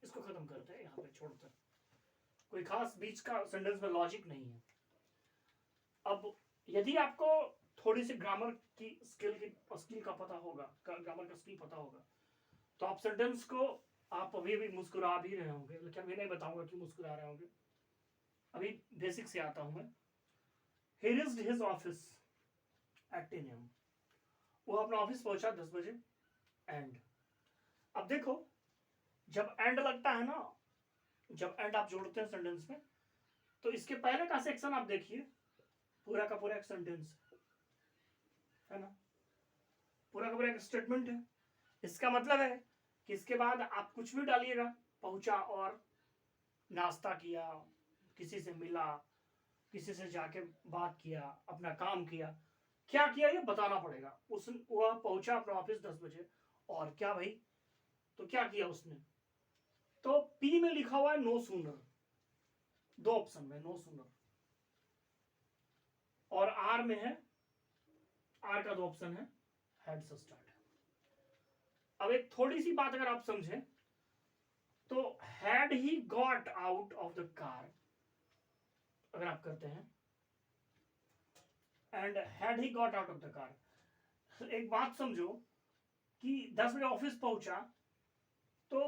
इसको खत्म करते हैं, यहाँ पे छोड़ते हैं। कोई खास बीच का सेंटेंस में लॉजिक नहीं है। अब यदि आपको थोड़ी सी ग्रामर की स्किल का पता होगा, ग्रामर का स्किल पता होगा, तो आप सेंटेंस को आप अभी भी मुस्कुरा भी रहे होंगे, लेकिन अभी नहीं बताऊंगा कि मुस्कुरा रहे होंगे, अभी बेसिक से आता हूं मैं। He reached his office at 10 a.m. वो अपना ऑफिस पहुंचा 10 बजे। एंड अब देखो जब एंड लगता है ना, जब एंड आप जोड़ते हैं सेंटेंस में, तो इसके पहले का सेक्शन आप देखिए, पूरा का पूरा एक सेंटेंस है ना, पूरा का पूरा एक स्टेटमेंट है। इसका मतलब है कि इसके बाद आप कुछ भी डालिएगा, पहुंचा और नाश्ता किया, किसी से मिला, किसी से जाके बात किया, अपना काम किया, क्या किया ये बताना पड़ेगा। वह पहुंचा अपना ऑफिस 10 बजे और क्या भाई, तो क्या किया उसने, तो पी में लिखा हुआ है नो सूनर, दो ऑप्शन में नो सूनर, और आर में है, आर का दो ऑप्शन है, हैड से स्टार्ट। अब एक थोड़ी सी बात अगर आप समझें तो had he got out of the car अगर आप करते हैं, and had he got out of the car, एक बात समझो कि 10 बजे ऑफिस पहुंचा, तो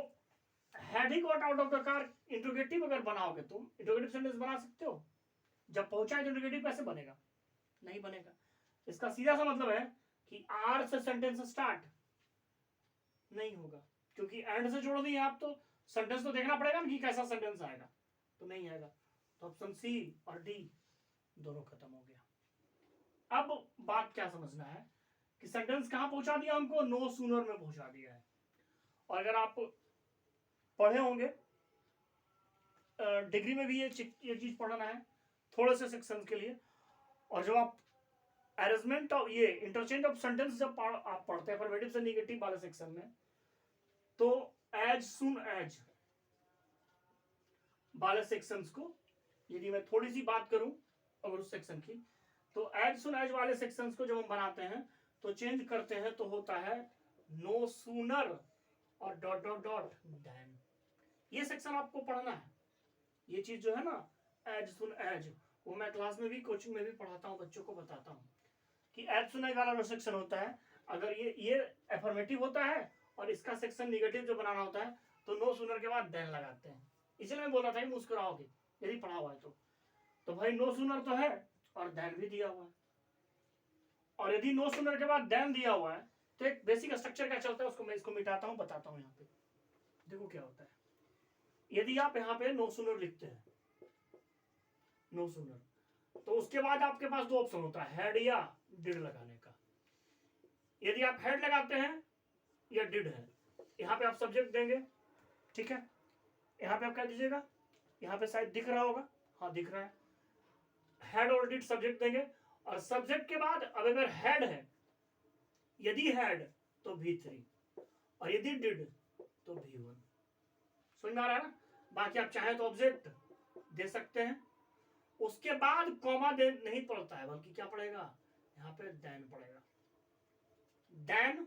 had he got out of the car interrogative अगर बनाओगे तुम, इंट्रोगेटिव सेंटेंस बना सकते हो। जब पहुंचा इंट्रोगेटिव कैसे बनेगा, नहीं बनेगा। इसका सीधा सा मतलब है कि आर से सेंटेंस स्टार्ट नहीं होगा, क्योंकि एंड से जोड़ दिए आप, तो सेंटेंस तो देखना पड़ेगा ना कि कैसा सेंटेंस आएगा, तो नहीं आएगा। तो ऑप्शन सी और डी दोनों खत्म हो गया। अब बात क्या समझना है कि सेंटेंस कहां पहुंचा दिया हमको, नो सूनर में पहुंचा दिया है। और अगर आप पढ़े होंगे डिग्री में भी ये चीज पढ़ना है थोड़े से सेक्शन के लिए, और जब आप अरेंजमेंट ऑफ ये इंटरचेंज ऑफ सेंटेंस जब आप पढ़ते हैं अफर्मेटिव से नेगेटिव वाले सेक्शन में, तो एज सुन एज वाले सेक्शंस को यदि मैं थोड़ी सी बात करूं अगर उस सेक्शन की, तो एज सुन एज वाले सेक्शंस को जब हम बनाते हैं तो चेंज करते हैं तो होता है नो सूनर और डॉट डॉट डॉट देन। ये सेक्शन आपको पढ़ना है। ये चीज जो है ना एज सुन एज, वो मैं क्लास में भी कोचिंग में भी पढ़ाता हूँ, बच्चों को बताता हूँ कि एज सुन एज वाला जो सेक्शन होता है, अगर ये अफर्मेटिव होता है और इसका सेक्शन निगेटिव जो बनाना होता है, तो नो सूनर के बाद देन लगाते हैं। इसलिए मैं बोला था कि मुस्कुराओगे यदि पढ़ा हुआ है तो भाई नो सूनर तो है और देन भी दिया हुआ है, और यदि नो सूनर के बाद देन दिया हुआ है तो एक बेसिक स्ट्रक्चर क्या चलता है उसको मैं इसको मिटाता हूं, बताता हूं। यहाँ पे देखो क्या होता है, यदि आप यहाँ पे नो सूनर लिखते हैं, नो सूनर, तो उसके बाद आपके पास दो ऑप्शन होता है, हेड या डिड लगाने का। यदि आप हेड लगाते हैं या डिड है, यहाँ पे आप सब्जेक्ट देंगे, ठीक है, यहाँ पे आप क्या दीजिएगा, यहाँ पे शायद दिख रहा होगा, हाँ दिख रहा है, हेड और डिड सब्जेक्ट देंगे, और सब्जेक्ट के बाद अब अगर हेड है, यदि हेड तो V3 और यदि डिड तो V1। समझ में आ रहा है ना। बाकी आप चाहे तो ऑब्जेक्ट दे सकते हैं, उसके बाद कॉमा दे नहीं पड़ता है, बल्कि क्या पड़ेगा, यहाँ पे देन पड़ेगा, देन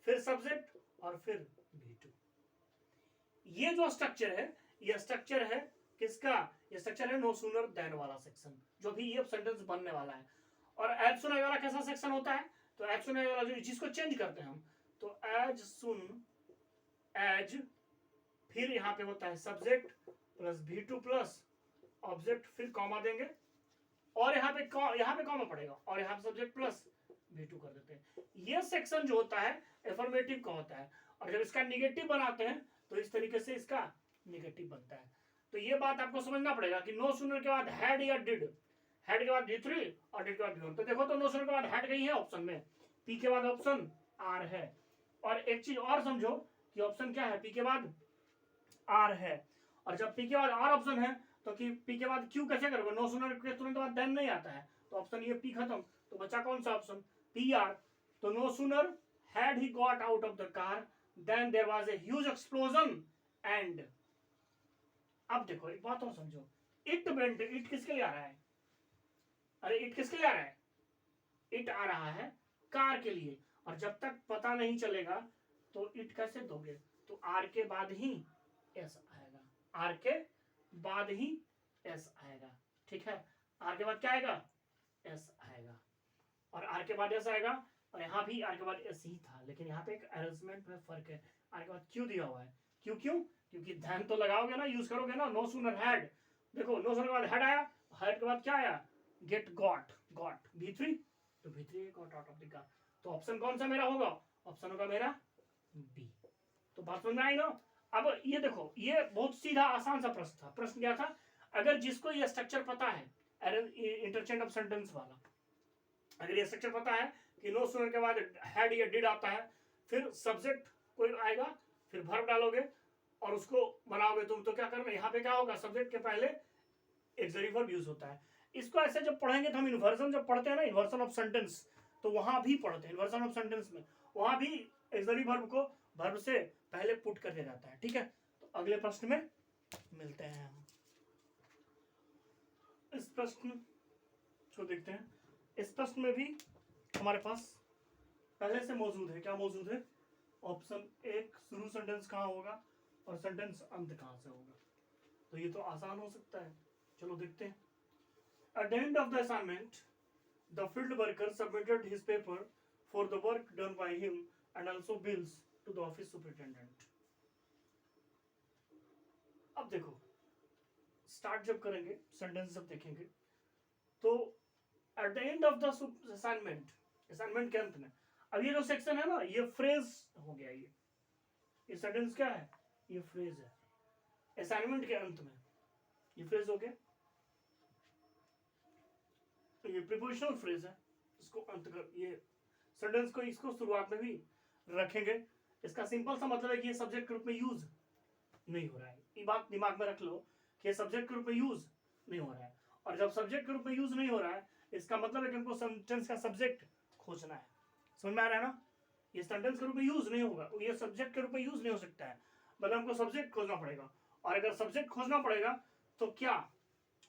फिर सब्जेक्ट और फिर V2। ये जो स्ट्रक्चर है, ये स्ट्रक्चर है किसका, ये स्ट्रक्चर है नो सूनर देन वाला सेक्शन, जो भी ये सेंटेंस बनने वाला है। और एज सुन एज वाला कैसा सेक्शन होता है, तो एज सुन एज जिसको चेंज करते हैं हम, तो एज सुन एज, फिर यहाँ पे होता है subject plus V2 plus object, फिर कॉमा देंगे और यहाँ पे कॉमा पड़ेगा और यहाँ पे सब्जेक्ट प्लस V2 कर देते हैं। ये सेक्शन जो होता है एफर्मेटिव का होता है, और जब इसका निगेटिव बनाते हैं तो इस तरीके से इसका निगेटिव बनता है। तो ये बात आपको समझना पड़ेगा कि नो सुनर के बाद हैड या डिड, हैड के बाद D3 और डिड के बाद V1। तो देखो तो नो सुनर के बाद हैड गई है ऑप्शन में, पी के बाद ऑप्शन आर है। और एक चीज और समझो कि ऑप्शन क्या है, पी के बाद आर है, और जब पी के बाद आर ऑप्शन है तो कि पी के बाद क्यू कैसे करोगे, नो सुनर के तुरंत बाद देन नहीं आता है, तो ऑप्शन ये पी खत्म, तो बचा कौन सा ऑप्शन, पी आर। तो no sooner had he got out of the car then there was a huge explosion and. अब देखो एक बात और समझो, इट वेंट, इट किसके लिए आ रहा है, अरे इट किसके लिए आ रहा है, इट आ रहा है कार के लिए, और जब तक पता नहीं चलेगा तो इट कैसे दोगे, तो आर के बाद ही एस आएगा, आर के बाद ही एस आएगा, ठीक है। आर के बाद क्या आएगा, एस आएगा, और आर के बाद एस आएगा, और यहाँ भी आर के बाद एस ही था, लेकिन यहाँ पे एक अरेंजमेंट में फर्क है, आर के बाद क्यों दिया हुआ है, क्यों क्यों, क्योंकि ध्यान तो लगाओगे ना, यूज करोगे ना। नो सुनर हैड, देखो नो सुनर के बाद हैड आया, हैड के बाद क्या आया, गेट गॉट, गॉट V3, तो V3 got out of the car, तो ऑप्शन कौन सा मेरा होगा, ऑप्शन होगा मेरा बी। तो बात समझ में आई ना। अब ये देखो, ये बहुत सीधा आसान सा प्रश्न था। प्रश्न क्या था, अगर जिसको ये स्ट्रक्चर पता है इंटरचेंज ऑफ सेंटेंस वाला, अगर ये स्ट्रक्चर पता है कि नो सुनर के बाद हैड या डिड आता है, फिर सब्जेक्ट कोई आएगा, फिर वर्ब डालोगे और उसको बनाओगे तुम, तो क्या करना, यहाँ पे क्या होगा, सब्जेक्ट के पहले एक्सिलरी वर्ब यूज होता है। इसको ऐसे जब पढ़ेंगे तो हम इन्वर्जन जब पढ़ते हैं ना, इन्वर्जन ऑफ सेंटेंस, तो वहां भी पढ़ते हैं इन्वर्जन ऑफ सेंटेंस में, वहां भी एक्सिलरी वर्ब को वर्ब से पहले पुट कर दिया जाता है, ठीक है। तो अगले प्रश्न में मिलते हैं हम। इस प्रश्न को देखते हैं। इस प्रश्न में भी हमारे पास पहले से मौजूद है, क्या मौजूद है, ऑप्शन एक शुरू सेंटेंस कहाँ होगा और सेंटेंस अंत कहाँ से होगा। तो ये तो आसान हो सकता है, चलो देखते हैं। At the end of the assignment, the field worker submitted his paper for the work done by him and also bills to the office superintendent. अब देखो, स्टार्ट जब करेंगे, सेंटेंस जब देखेंगे, तो at the end of the assignment, assignment के अंत में, अब ये जो सेक्शन है ना, ये फ्रेज हो गया, ये सेंटेंस क्या है, ये फ्रेज है। असाइनमेंट के अंत में ये फ्रेज हो गया, तो ये प्रीपोजिशनल फ्रेज है, इसको अंत कर, ये सेंटेंस को इसको शुरुआत में भी रखेंगे। इसका सिंपल सा मतलब है कि ये सब्जेक्ट के रूप में यूज नहीं हो रहा है, ये बात दिमाग में रख लो कि सब्जेक्ट के रूप में यूज नहीं हो रहा है, और जब सब्जेक्ट के रूप में यूज नहीं हो रहा है, इसका मतलब है कि हमको सेंटेंस का सब्जेक्ट खोजना है। समझ में आ रहा है ना, ये सेंटेंस के रूप में यूज नहीं होगा, ये सब्जेक्ट के रूप में यूज नहीं हो सकता है, मतलब हमको सब्जेक्ट खोजना पड़ेगा, और अगर सब्जेक्ट खोजना पड़ेगा तो क्या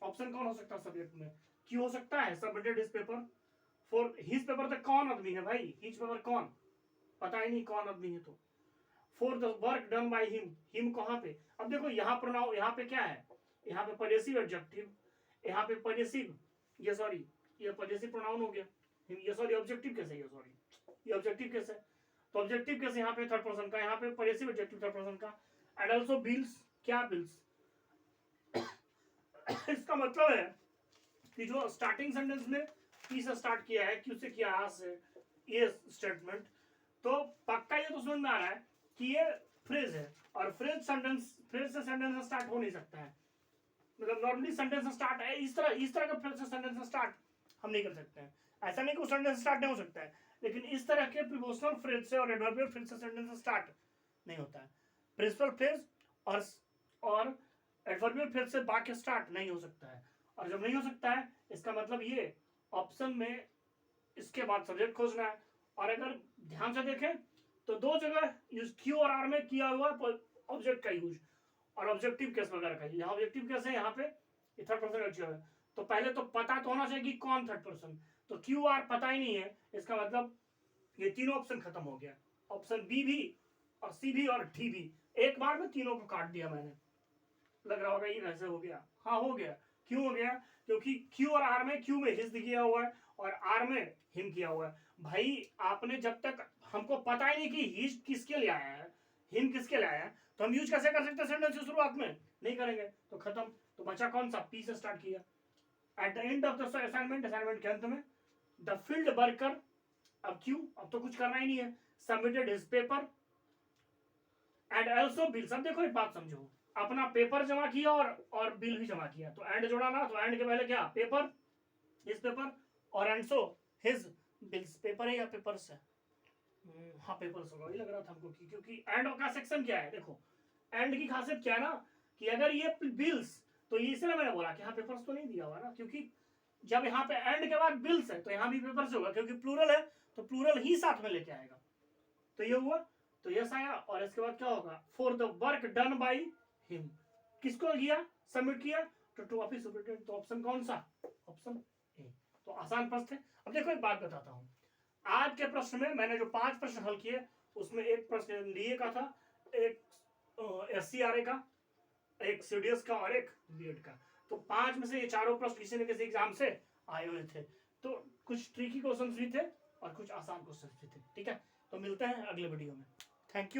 ऑप्शन कौन हो सकता है सब्जेक्ट में, क्यों हो सकता है, submitted his paper for his paper, तो कौन आदमी है भाई, हिज पेपर कौन, पता ही नहीं कौन आदमी है, तो for the work done by him, him कहाँ पे, अब देखो यहाँ प्रोनाउन, यहाँ पे क्या है, यहाँ पे पजेसिव एडजेक्टिव, यहाँ पे पजेसिव, ये सॉरी ये पजेसिव प्रोनाउन हो गया, ये सॉरी ऑब्जेक्टिव कैसे, ये सॉरी ये ऑब्जेक्टिव कैसे, तो ऑब्जेक्टिव कैसे यहाँ पे थर्ड पर्सन का, यहाँ पे पजेसिव एडजेक्टिव थर्ड पर्सन का, एंड आल्सो बिल्स, क्या बिल्स इसका मतलब है कि जो स्टार्टिंग सेंटेंस में पी से स्टार्ट किया है, क्यू से किया है, से ये स्टेटमेंट, तो पक्का ये तो समझ में आ रहा है कि ये फ्रेज है, और फ्रेज से सेंटेंस स्टार्ट हो नहीं सकता है, मतलब नॉर्मली सेंटेंस स्टार्ट है इस तरह का फ्रेज से सेंटेंस स्टार्ट हम नहीं कर सकते हैं, ऐसा नहीं कि सेंटेंस स्टार्ट नहीं हो सकता है, लेकिन इस तरह के प्रीपोजिशनल फ्रेज से और एडवर्बियल फ्रेज से सेंटेंस स्टार्ट नहीं होता है। प्रिंसिपल फ्रेज और एडवर्बियल फ्रेज से वाक्य स्टार्ट नहीं हो सकता है, और जब नहीं हो सकता है इसका मतलब ये ऑप्शन में इसके बाद सब्जेक्ट खोजना है, और अगर ध्यान से देखें तो दो जगह यूज क्यू और आर में किया हुआ ऑब्जेक्ट का यूज और ऑब्जेक्टिव केस वगैरह का, यहाँ ऑब्जेक्टिव केस है, यहाँ पे थर्ड पर्सन का है, तो पहले तो पता तो होना चाहिए कि कौन थर्ड पर्सन, तो क्यू आर पता ही नहीं है, इसका मतलब ये तीनों ऑप्शन खत्म हो गया, ऑप्शन बी भी और सी भी और डी भी, एक बार में तीनों को काट दिया मैंने, लग रहा होगा ये कैसे हो गया, हाँ हो गया, क्यों हो गया, क्योंकि क्यू और आर में, क्यू में हिज किया हुआ है और आर में हिम किया हुआ है, भाई आपने जब तक हमको पता ही नहीं कि ही किसके लिए आया है, हिम किसके लिए आया है, तो हम यूज कैसे कर सकते हैं सेंटेंस की शुरुआत में? नहीं करेंगे तो खत्म। तो बचा कौन सा? पी से स्टार्ट किया। At the end of the assignment, assignment के अंत में, द फील्ड वर्कर, अब क्यों, अब तो कुछ करना ही नहीं है, submitted his paper and also bills. अब देखो एक बात समझो, अपना पेपर जमा किया और बिल भी जमा किया, तो एंड जोड़ा ना, तो एंड के पहले क्या? पेपर, हिज पेपर, और and so his bills. Paper है या पेपर्स है? हाँ पेपर्स होगा, वही लग रहा था हमको क्योंकि एंड का सेक्शन क्या है, देखो एंड की खासियत क्या है ना, कि अगर ये बिल्स, तो ये इसलिए मैंने बोला कि हाँ पेपर्स तो नहीं दिया हुआ ना, क्योंकि जब यहाँ पे एंड के बाद बिल्स है तो यहाँ भी पेपर्स होगा, क्योंकि प्लूरल है तो प्लूरल ही साथ में लेके आएगा। तो ये हुआ, तो यस आया, और इसके बाद क्या होगा? For the work done by him, किसको किया? सबमिट किया, तो ऑफिस सुपरिटेंडेंट। तो ऑप्शन कौन सा? Option A. तो आसान प्रश्न है। अब देखो एक बात बताता हूँ, आज के प्रश्न में मैंने जो 5 प्रश्न हल किए, उसमें एक प्रश्न एनडीए का था, एक एससीआरए का, एक सीडीएस का, और एक बीएड का। तो 5 में से ये चारों प्रश्न किसी न किसी एग्जाम से आए हुए थे। तो कुछ ट्रिकी क्वेश्चन भी थे और कुछ आसान क्वेश्चन भी थे। ठीक है, तो मिलते हैं अगले वीडियो में। Thank you.